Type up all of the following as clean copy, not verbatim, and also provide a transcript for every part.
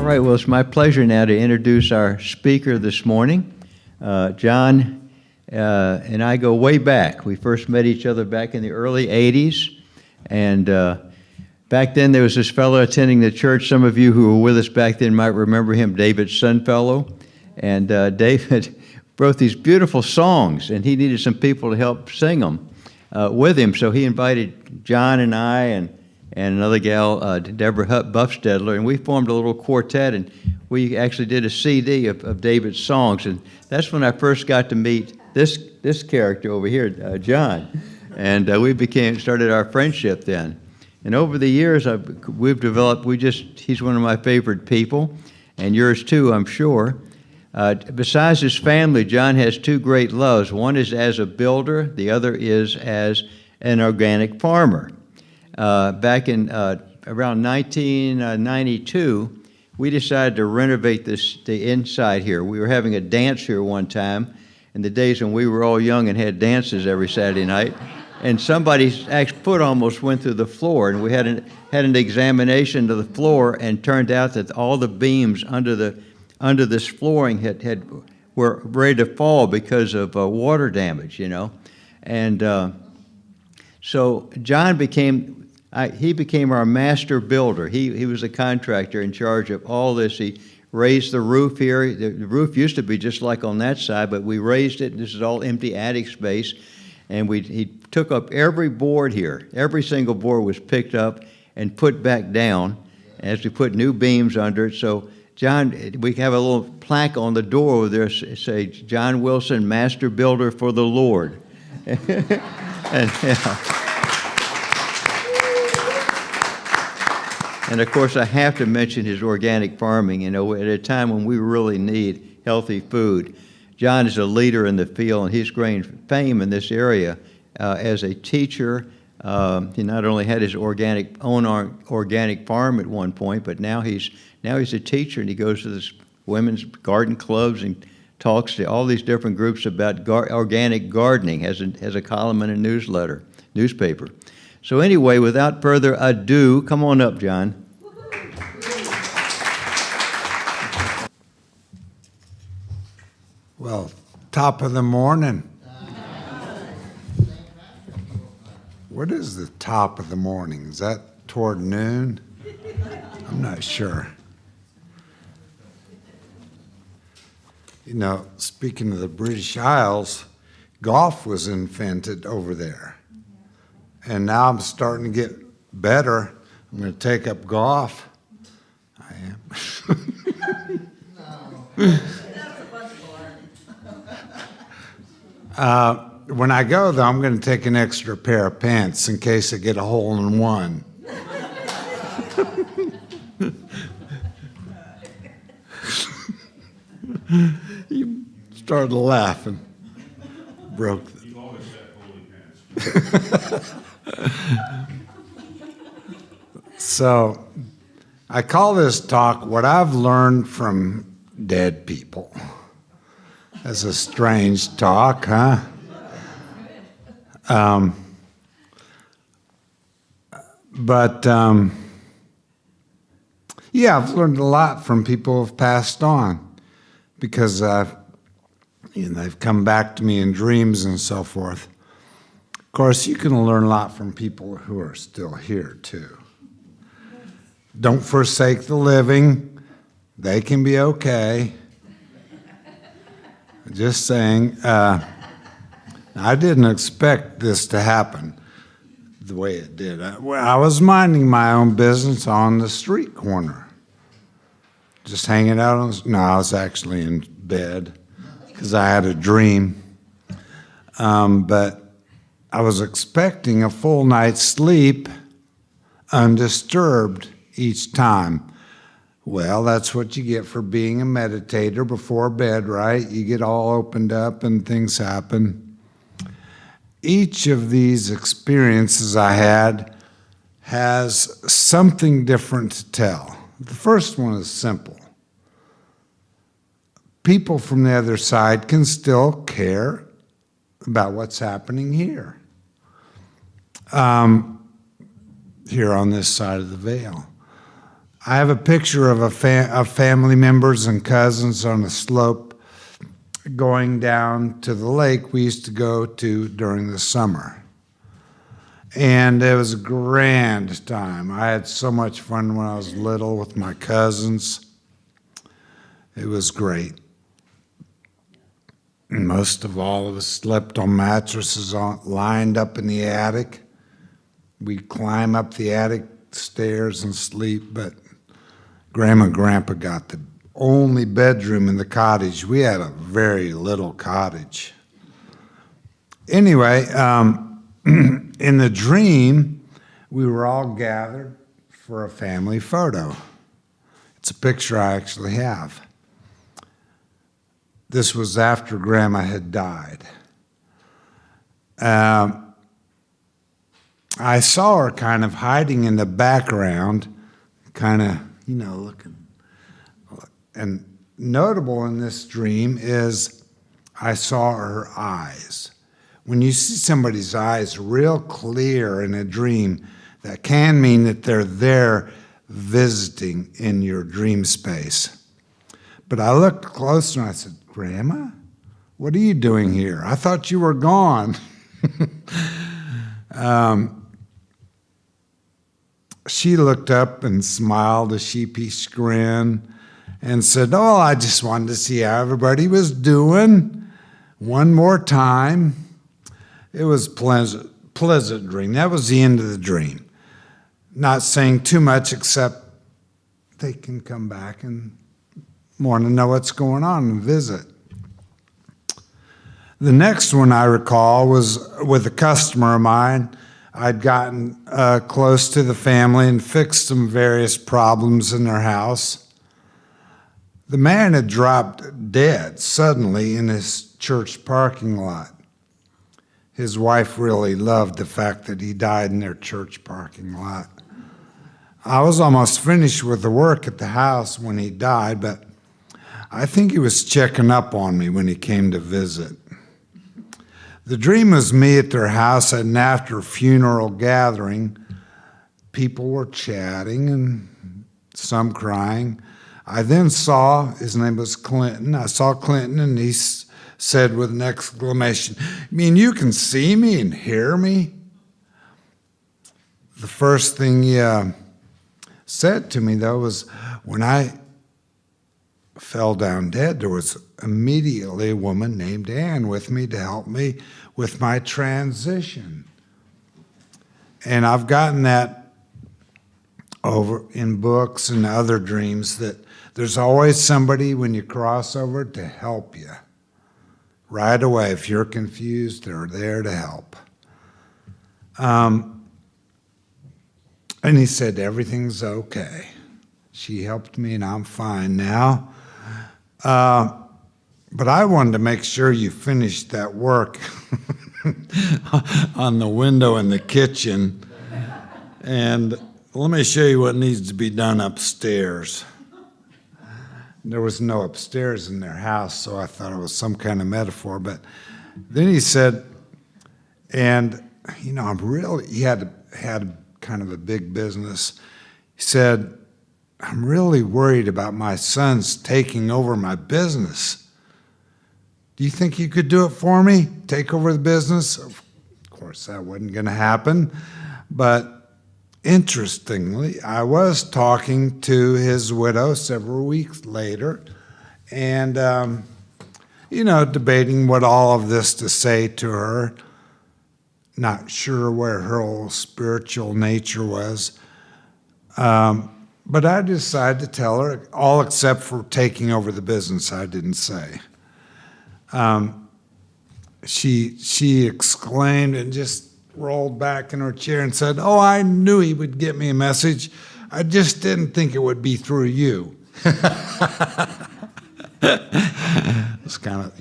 right, well, it's my pleasure now to introduce our speaker this morning. John and I go way back. We first met each other back in the early 80s, and back then there was this fellow attending the church. Some of you who were with us back then might remember him, David Sunfellow. And David wrote these beautiful songs, and he needed some people to help sing them with him. So he invited John and I and another gal, Deborah Buffstedler, and we formed a little quartet, and we actually did a CD of David's songs. And that's when I first got to meet this character over here, John. And we started our friendship then. And over the years, we've developed, he's one of my favorite people, and yours too, I'm sure. Besides his family, John has two great loves. One is as a builder, the other is as an organic farmer. Back in around 1992, we decided to renovate the inside here. We were having a dance here one time in the days when we were all young and had dances every Saturday night. And somebody's foot almost went through the floor, and we had an examination of the floor, and turned out that all the beams under this flooring were ready to fall because of water damage, you know. And so John became our master builder. He was a contractor in charge of all this. He raised the roof here. The roof used to be just like on that side, but we raised it. This is all empty attic space. And he took up every board here. Every single board was picked up and put back down as we put new beams under it. So John, we have a little plaque on the door over there, say, John Wilson, Master Builder for the Lord. And of course, I have to mention his organic farming, you know, at a time when we really need healthy food. John is a leader in the field, and he's gained fame in this area as a teacher. He not only had his own organic farm at one point, but now he's a teacher, and he goes to this women's garden clubs and talks to all these different groups about organic gardening, has a column in a newspaper. So anyway, without further ado, come on up, John. Well, top of the morning. What is the top of the morning? Is that toward noon? I'm not sure. You know, speaking of the British Isles, golf was invented over there. And now I'm starting to get better. I'm going to take up golf. I am. When I go, though, I'm going to take an extra pair of pants in case I get a hole in one. You started laughing. Broke the... You always have holy pants. So, I call this talk What I've Learned from Dead People. That's a strange talk, huh? Yeah, I've learned a lot from people who've passed on because they've come back to me in dreams and so forth. Of course, you can learn a lot from people who are still here, too. Don't forsake the living. They can be okay. Just saying, I didn't expect this to happen the way it did. I was minding my own business on the street corner, just hanging out no, I was actually in bed because I had a dream. But I was expecting a full night's sleep undisturbed each time. Well, that's what you get for being a meditator before bed, right? You get all opened up and things happen. Each of these experiences I had has something different to tell. The first one is simple. People from the other side can still care about what's happening here. Here on this side of the veil. I have a picture of of family members and cousins on a slope going down to the lake we used to go to during the summer. And it was a grand time. I had so much fun when I was little with my cousins. It was great. And most of all of us slept on mattresses lined up in the attic. We'd climb up the attic stairs and sleep, but Grandma and Grandpa got the only bedroom in the cottage. We had a very little cottage. Anyway, in the dream, we were all gathered for a family photo. It's a picture I actually have. This was after Grandma had died. I saw her kind of hiding in the background, kind of, looking. And notable in this dream is I saw her eyes. When you see somebody's eyes real clear in a dream, that can mean that they're there visiting in your dream space. But I looked closer and I said, Grandma, what are you doing here? I thought you were gone. She looked up and smiled a sheepish grin and said, oh, I just wanted to see how everybody was doing one more time. It was pleasant dream. That was the end of the dream. Not saying too much except they can come back and want to know what's going on and visit. The next one I recall was with a customer of mine. I'd gotten close to the family and fixed some various problems in their house. The man had dropped dead suddenly in his church parking lot. His wife really loved the fact that he died in their church parking lot. I was almost finished with the work at the house when he died, but I think he was checking up on me when he came to visit. The dream was me at their house at an after-funeral gathering. People were chatting and some crying. I then saw, his name was Clinton, I saw Clinton and he said with an exclamation, you mean you can see me and hear me? The first thing he said to me, though, was when I fell down dead, there was immediately a woman named Ann with me to help me with my transition. And I've gotten that over in books and other dreams that there's always somebody when you cross over to help you. Right away, if you're confused, they're there to help. And he said, everything's okay. She helped me and I'm fine now. But I wanted to make sure you finished that work on the window in the kitchen. And let me show you what needs to be done upstairs. There was no upstairs in their house, so I thought it was some kind of metaphor. But then he said, and he had kind of a big business. He said, I'm really worried about my sons taking over my business. Do you think you could do it for me? Take over the business? Of course, that wasn't going to happen. But interestingly, I was talking to his widow several weeks later and, debating what all of this to say to her. Not sure where her whole spiritual nature was. But I decided to tell her, all except for taking over the business, I didn't say. She exclaimed and just rolled back in her chair and said, oh, I knew he would get me a message. I just didn't think it would be through you. It's kind of,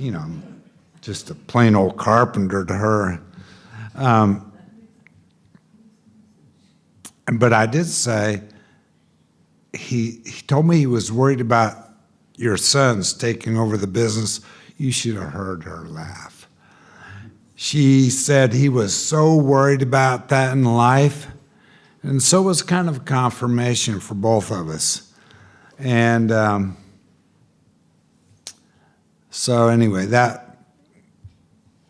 just a plain old carpenter to her. But I did say, he told me he was worried about your sons taking over the business. You should have heard her laugh. She said he was so worried about that in life And so it was kind of a confirmation for both of us. And so anyway, that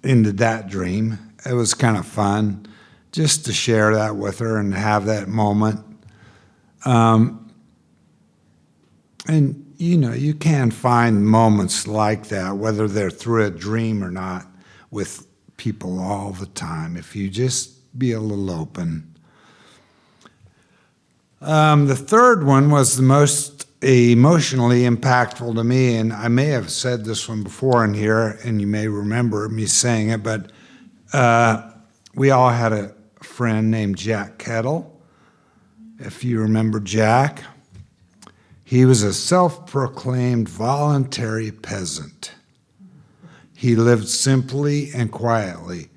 ended that dream. It was kind of fun just to share that with her and have that moment. And you can find moments like that, whether they're through a dream or not, with people all the time, if you just be a little open. The third one was the most emotionally impactful to me, and I may have said this one before in here, and you may remember me saying it, but we all had a friend named Jack Kettle, if you remember Jack. He was a self-proclaimed voluntary peasant. He lived simply and quietly,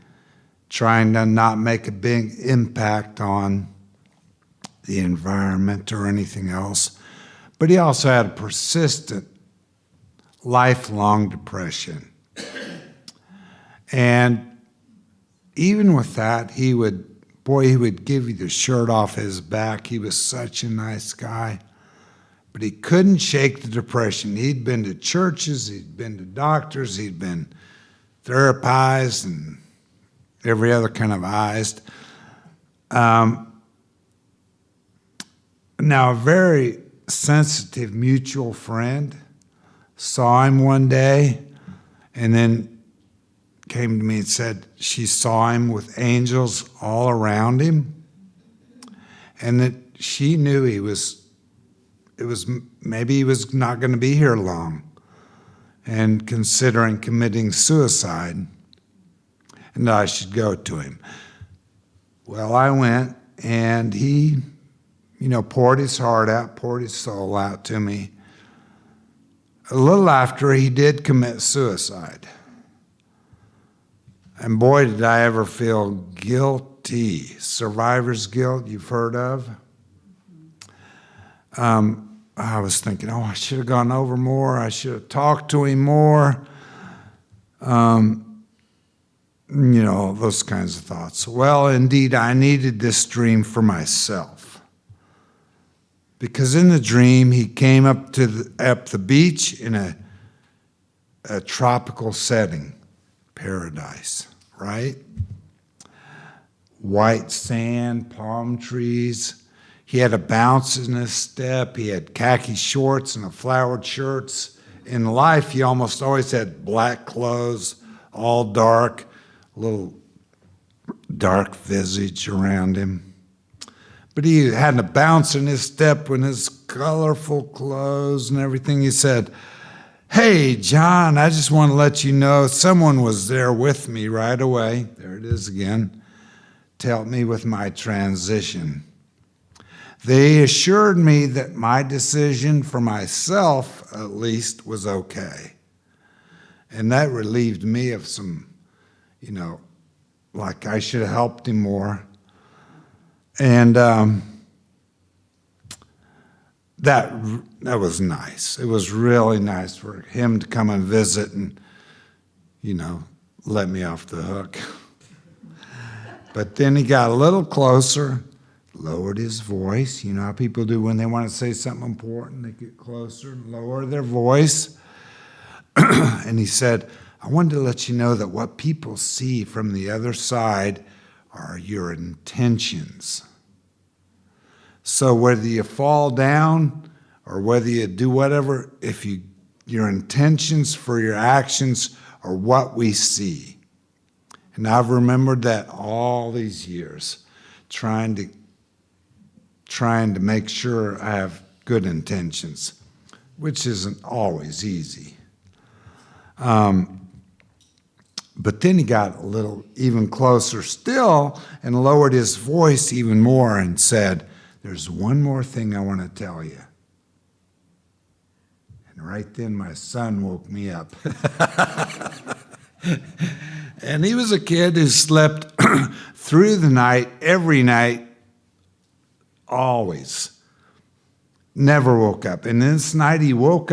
trying to not make a big impact on the environment or anything else. But he also had a persistent, lifelong depression. And even with that, he would give you the shirt off his back. He was such a nice guy. But he couldn't shake the depression. He'd been to churches, he'd been to doctors, he'd been therapized and every other kind of ized. Now, a very sensitive mutual friend saw him one day and then came to me and said she saw him with angels all around him and that she knew maybe he was not going to be here long and considering committing suicide, and I should go to him. Well, I went, and he, poured his heart out, poured his soul out to me. A little after, he did commit suicide. And boy, did I ever feel guilty. Survivor's guilt, you've heard of? I was thinking, I should have gone over more. I should have talked to him more. Those kinds of thoughts. Well, indeed, I needed this dream for myself. Because in the dream, he came up the beach in a tropical setting, paradise, right? White sand, palm trees. He had a bounce in his step. He had khaki shorts and a flowered shirts. In life, he almost always had black clothes, all dark, a little dark visage around him. But he had a bounce in his step with his colorful clothes and everything. He said, "Hey, John, I just want to let you know someone was there with me right away." There it is again. To help me with my transition. They assured me that my decision for myself, at least, was okay. And that relieved me of some, like I should have helped him more. And that was nice. It was really nice for him to come and visit and, let me off the hook. But then he got a little closer, lowered his voice. You know how people do when they want to say something important, they get closer and lower their voice. And he said, "I wanted to let you know that what people see from the other side are your intentions. So whether you fall down or whether you do whatever, your intentions for your actions are what we see." And I've remembered that all these years, trying to make sure I have good intentions, which isn't always easy. But then he got a little even closer still and lowered his voice even more and said, "There's one more thing I want to tell you." And right then my son woke me up. And he was a kid who slept through the night, every night, always. Never woke up. And this night he woke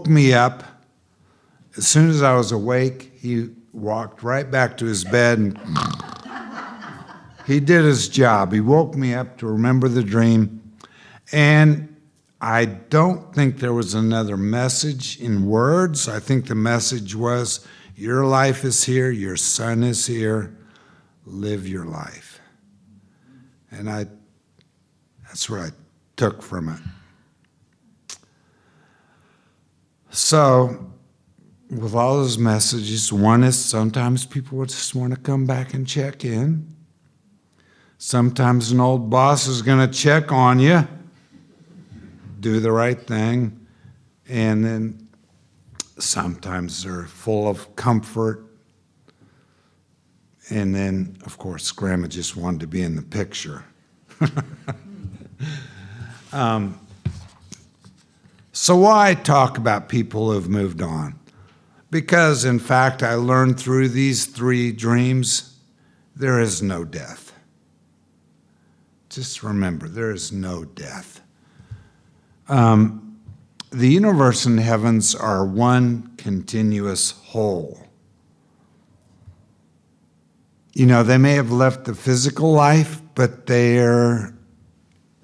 me up. As soon as I was awake, he walked right back to his bed and he did his job. He woke me up to remember the dream. And I don't think there was another message in words. I think the message was, your life is here, your son is here, live your life. And that's what I took from it. So, with all those messages, one is sometimes people just want to come back and check in. Sometimes an old boss is going to check on you, do the right thing, and then sometimes they're full of comfort. And then, of course, Grandma just wanted to be in the picture. So why talk about people who've moved on? Because, in fact, I learned through these 3 dreams, there is no death. Just remember, there is no death. The universe and heavens are one continuous whole. You know, they may have left the physical life, but they're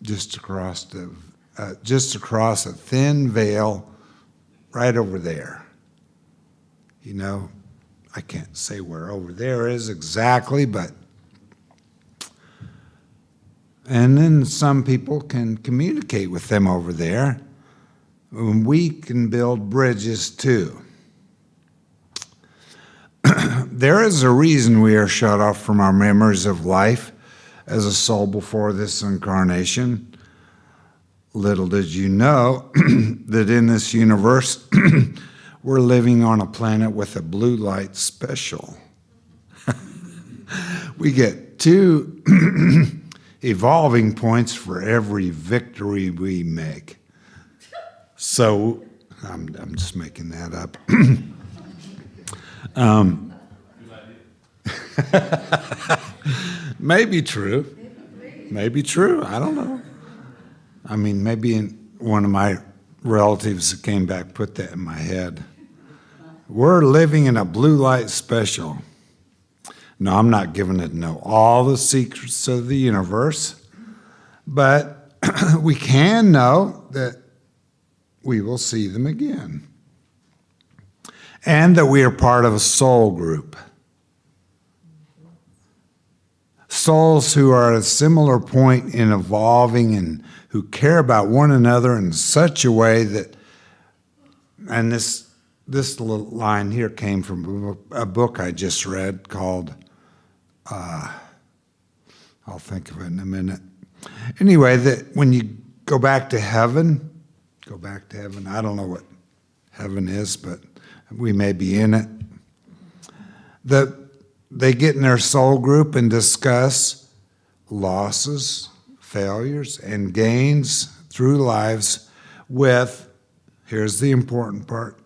just across a thin veil right over there. You know, I can't say where over there is exactly, but and then some people can communicate with them over there. And we can build bridges too. There is a reason we are shut off from our memories of life as a soul before this incarnation. Little did you know that in this universe, we're living on a planet with a blue light special. We get 2 evolving points for every victory we make. So, I'm just making that up. Maybe true. Maybe true. I don't know. I mean, maybe one of my relatives that came back put that in my head. We're living in a blue light special. No, I'm not giving it to know all the secrets of the universe, but we can know that we will see them again. And that we are part of a soul group. Souls who are at a similar point in evolving and who care about one another in such a way that, and this little line here came from a book I just read called, I'll think of it in a minute. Anyway, that when you go back to heaven, I don't know what heaven is, but we may be in it. That they get in their soul group and discuss losses, failures, and gains through lives with, here's the important part,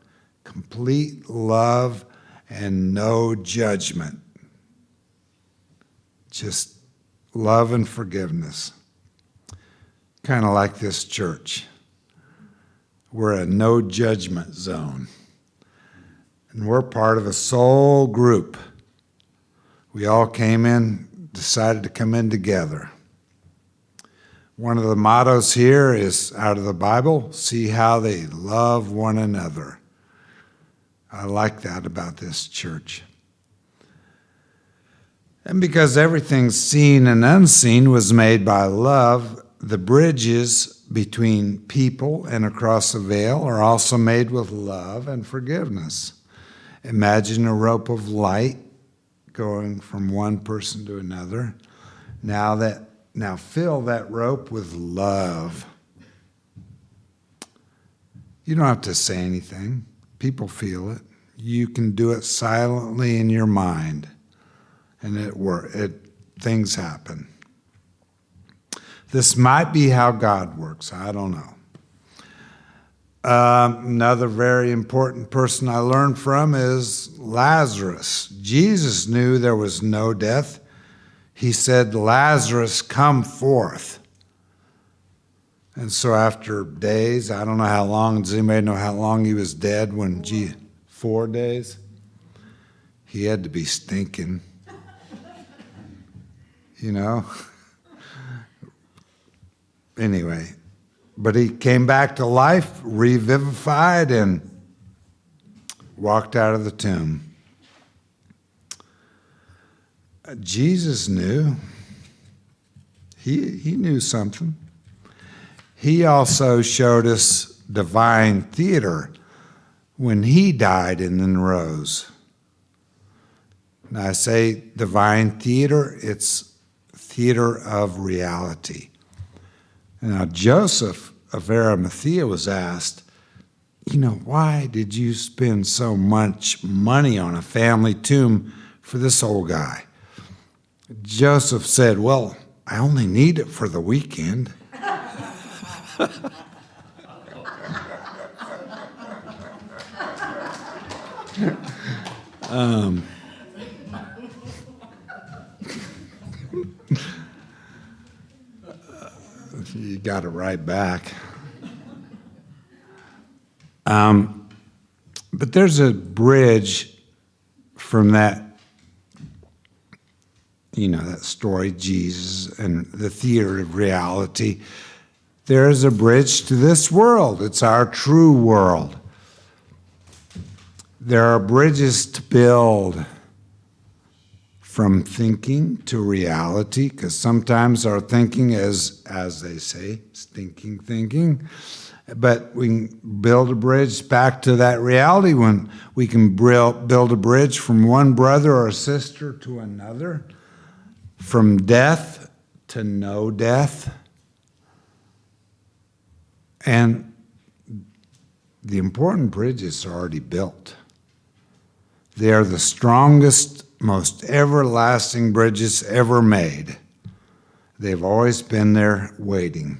complete love and no judgment. Just love and forgiveness. Kind of like this church. We're a no judgment zone. And we're part of a soul group. We all came in, decided to come in together. One of the mottos here is out of the Bible, see how they love one another. I like that about this church. And because everything seen and unseen was made by love, the bridges between people and across the veil are also made with love and forgiveness. Imagine a rope of light going from one person to another. Now fill that rope with love. You don't have to say anything. People feel it. You can do it silently in your mind, and things happen. This might be how God works. I don't know. Another very important person I learned from is Lazarus. Jesus knew there was no death. He said, Lazarus, come forth. And so after days, I don't know how long, does anybody know how long he was dead when 4 days? He had to be stinking. you know. Anyway, but he came back to life, revivified, and walked out of the tomb. Jesus knew. He knew something. He also showed us divine theater when he died and then rose. And I say divine theater, it's theater of reality. Now, Joseph of Arimathea was asked, why did you spend so much money on a family tomb for this old guy? Joseph said, well, I only need it for the weekend. You got it right back. But there's a bridge from that, that story, Jesus and the theater of reality. There is a bridge to this world. It's our true world. There are bridges to build from thinking to reality, because sometimes our thinking is, as they say, stinking thinking. But we can build a bridge back to that reality when we can build a bridge from one brother or sister to another, from death to no death. And the important bridges are already built. They are the strongest, most everlasting bridges ever made. They've always been there waiting.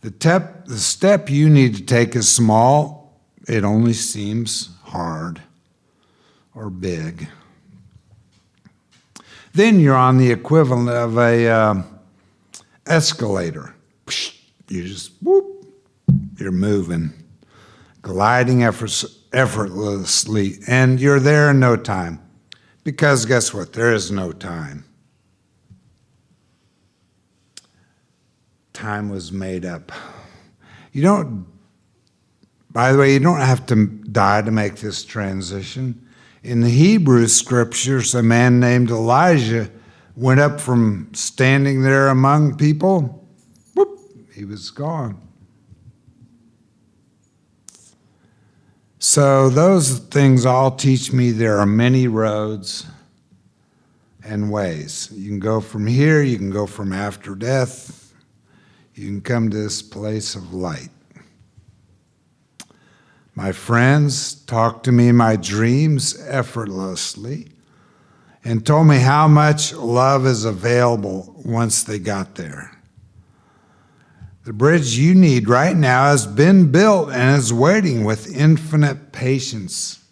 The step you need to take is small. It only seems hard or big. Then you're on the equivalent of a escalator. You just, whoop, you're moving, gliding effortlessly, and you're there in no time. Because guess what? There is no time. Time was made up. By the way, you don't have to die to make this transition. In the Hebrew scriptures, a man named Elijah went up from standing there among people, whoop, he was gone. So those things all teach me there are many roads and ways. You can go from here, you can go from after death, you can come to this place of light. My friends talked to me in my dreams effortlessly and told me how much love is available once they got there. The bridge you need right now has been built and is waiting with infinite patience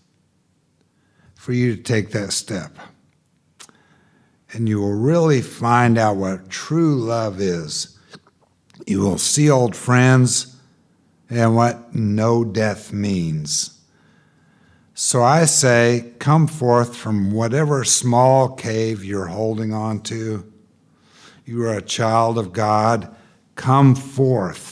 for you to take that step. And you will really find out what true love is. You will see old friends and what no death means. So I say, come forth from whatever small cave you're holding on to. You are a child of God. Come forth.